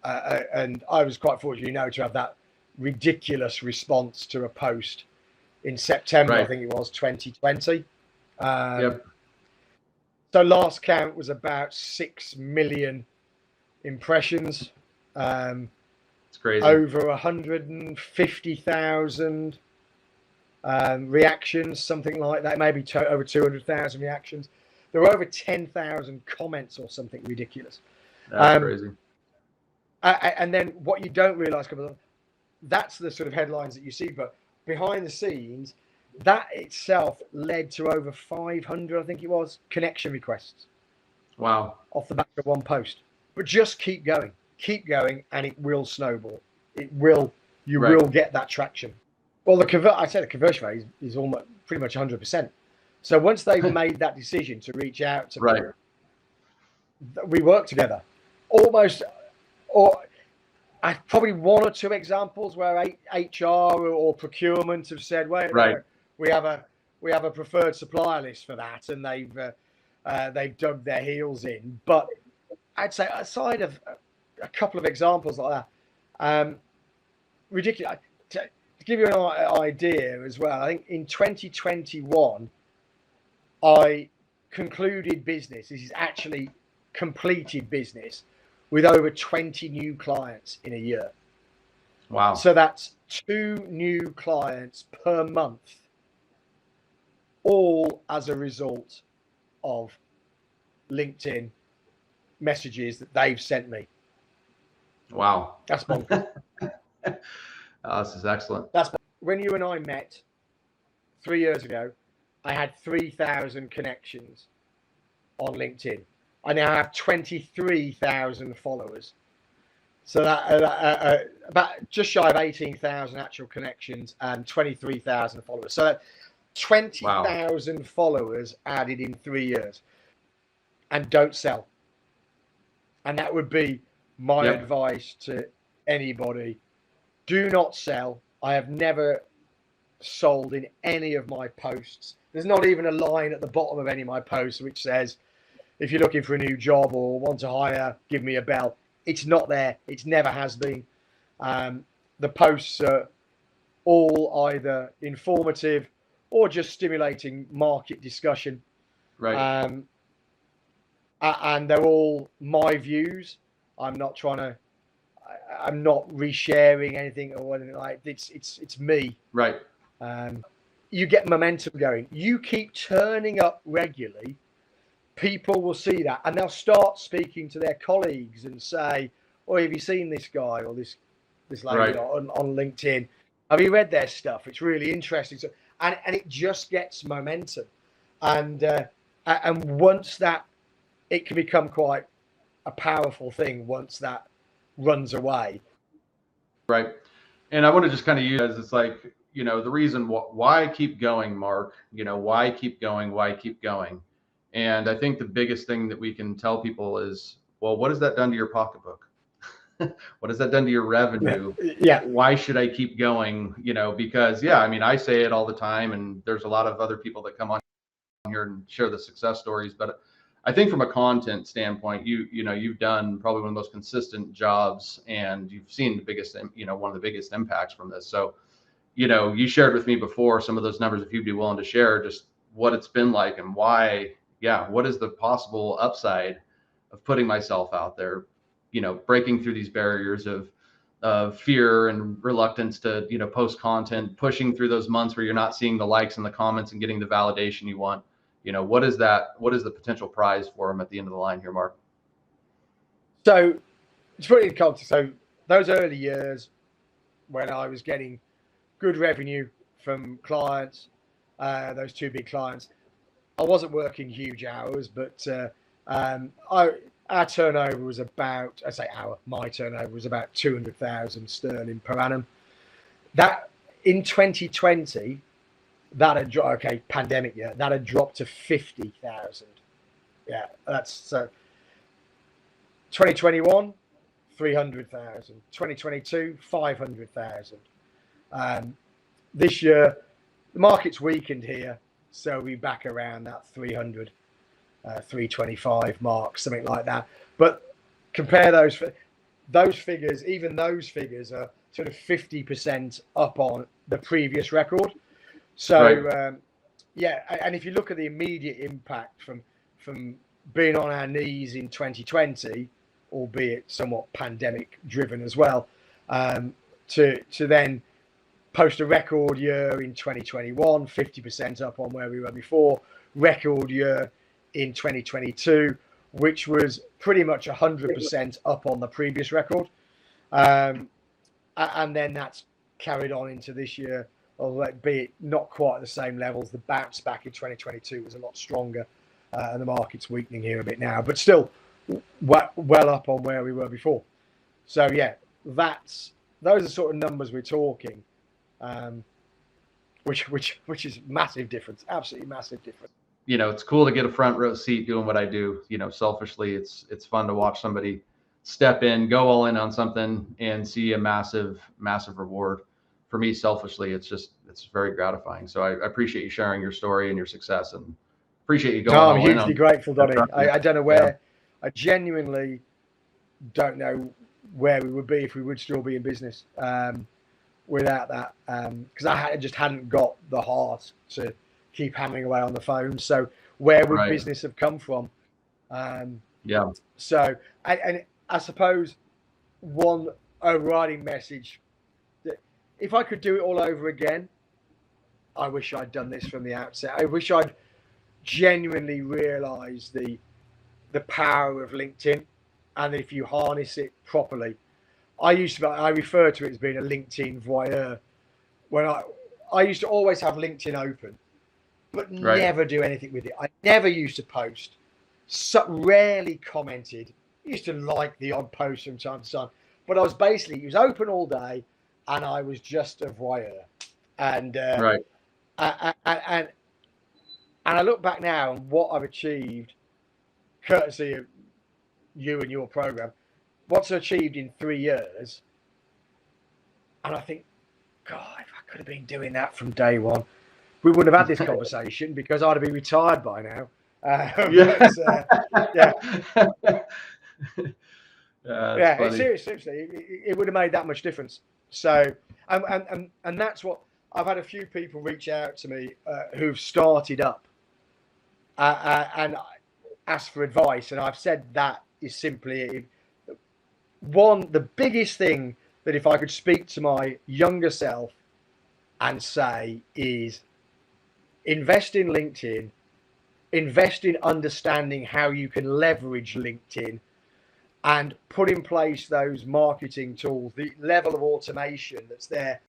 and I was quite fortunate, to have that ridiculous response to a post in September, I think it was 2020. So last count was about 6 million impressions. It's crazy. Over 150,000 reactions, something like that. Maybe over 200,000 reactions. There were over 10,000 comments or something ridiculous. That's crazy. And then what you don't realize, that's the sort of headlines that you see, but behind the scenes, that itself led to over 500, I think it was, connection requests. Wow. Off the back of one post. But just keep going, and it will snowball. It will, you will get that traction. Well, the conversion rate is almost pretty much 100%. So once they've made that decision to reach out to me, we work together. Almost, or I probably one or two examples where HR or procurement have said, "Wait, we have a preferred supplier list for that," and they've dug their heels in. But I'd say aside of a couple of examples like that, ridiculous. To give you an idea as well, I think in 2021, I concluded business. This is actually completed business with over 20 new clients in a year. Wow. So that's 2 new clients per month, all as a result of LinkedIn messages that they've sent me. Wow. That's bonkers. This is excellent. When you and I met 3 years ago, I had 3,000 connections on LinkedIn. I now have 23,000 followers. So that about just shy of 18,000 actual connections and 23,000 followers. So that 20,000 followers added in 3 years. And don't sell. And that would be my advice to anybody. Do not sell. I have never sold in any of my posts. There's not even a line at the bottom of any of my posts which says, if you're looking for a new job or want to hire, give me a bell. It's not there. It never has been. The posts are all either informative or just stimulating market discussion. Right. And they're all my views. I'm not resharing anything or anything like that. It's me. Right. You get momentum going. You keep turning up regularly. People will see that and they'll start speaking to their colleagues and say, "Oh, have you seen this guy or this lady on LinkedIn? Have you read their stuff? It's really interesting." So, and it just gets momentum. And once that, it can become quite a powerful thing once that runs away. Right. And I want to just kind of use it as it's like, the reason why I keep going, Mark, why keep going. And I think the biggest thing that we can tell people is, well, what has that done to your pocketbook? What has that done to your revenue? Yeah. Why should I keep going? Because I say it all the time, and there's a lot of other people that come on here and share the success stories. But I think from a content standpoint, you've done probably one of the most consistent jobs, and you've seen the biggest, one of the biggest impacts from this. So, you shared with me before some of those numbers, if you'd be willing to share just what it's been like and why. What is the possible upside of putting myself out there, breaking through these barriers of fear and reluctance to, post content, pushing through those months where you're not seeing the likes and the comments and getting the validation you want. What is the potential prize for them at the end of the line here, Mark? So it's pretty context. So those early years when I was getting good revenue from clients, those 2 big clients, I wasn't working huge hours, but our turnover was about, my turnover was about 200,000 sterling per annum. That in 2020, that had dropped, pandemic year, that had dropped to 50,000. Yeah, that's 2021, 300,000. 2022, 500,000. This year, the market's weakened here. So we're back around that 300, 325 mark, something like that. But compare those. those figures, even those figures, are sort of 50% up on the previous record. So yeah, and if you look at the immediate impact from being on our knees in 2020, albeit somewhat pandemic driven as well, to then post a record year in 2021, 50% up on where we were before, record year in 2022, which was pretty much 100% up on the previous record. And then that's carried on into this year, although be it not quite at the same levels. The bounce back in 2022 was a lot stronger, and the market's weakening here a bit now, but still well up on where we were before. So yeah, those are sort of numbers we're talking, which is massive difference, absolutely massive difference. You know, it's cool to get a front row seat doing what I do. You know, selfishly, it's fun to watch somebody step in, go all in on something, and see a massive reward. For me, selfishly, it's very gratifying. So I appreciate you sharing your story and your success, and appreciate you going all in. I'm hugely grateful, Donnie. I don't know where. I genuinely don't know where we would be if we would still be in business without that, because I just hadn't got the heart to keep hammering away on the phone. So where would business have come from? Yeah. So and I suppose one overriding message that if I could do it all over again, I wish I'd done this from the outset. I wish I'd genuinely realised the power of LinkedIn, and that if you harness it properly, I refer to it as being a LinkedIn voyeur. When I used to always have LinkedIn open, but never do anything with it. I never used to post, rarely commented. I used to like the odd post from time to time, but it was open all day, and I was just a voyeur. And and I look back now and what I've achieved, courtesy of you and your program, what's achieved in 3 years, and I think, God, if I could have been doing that from day one, we wouldn't have had this conversation because I'd have been retired by now. Seriously, it would have made that much difference. So, and that's what I've had a few people reach out to me who've started up and asked for advice, and I've said that is simply the biggest thing that if I could speak to my younger self and say is invest in LinkedIn, invest in understanding how you can leverage LinkedIn, and put in place those marketing tools, the level of automation that's there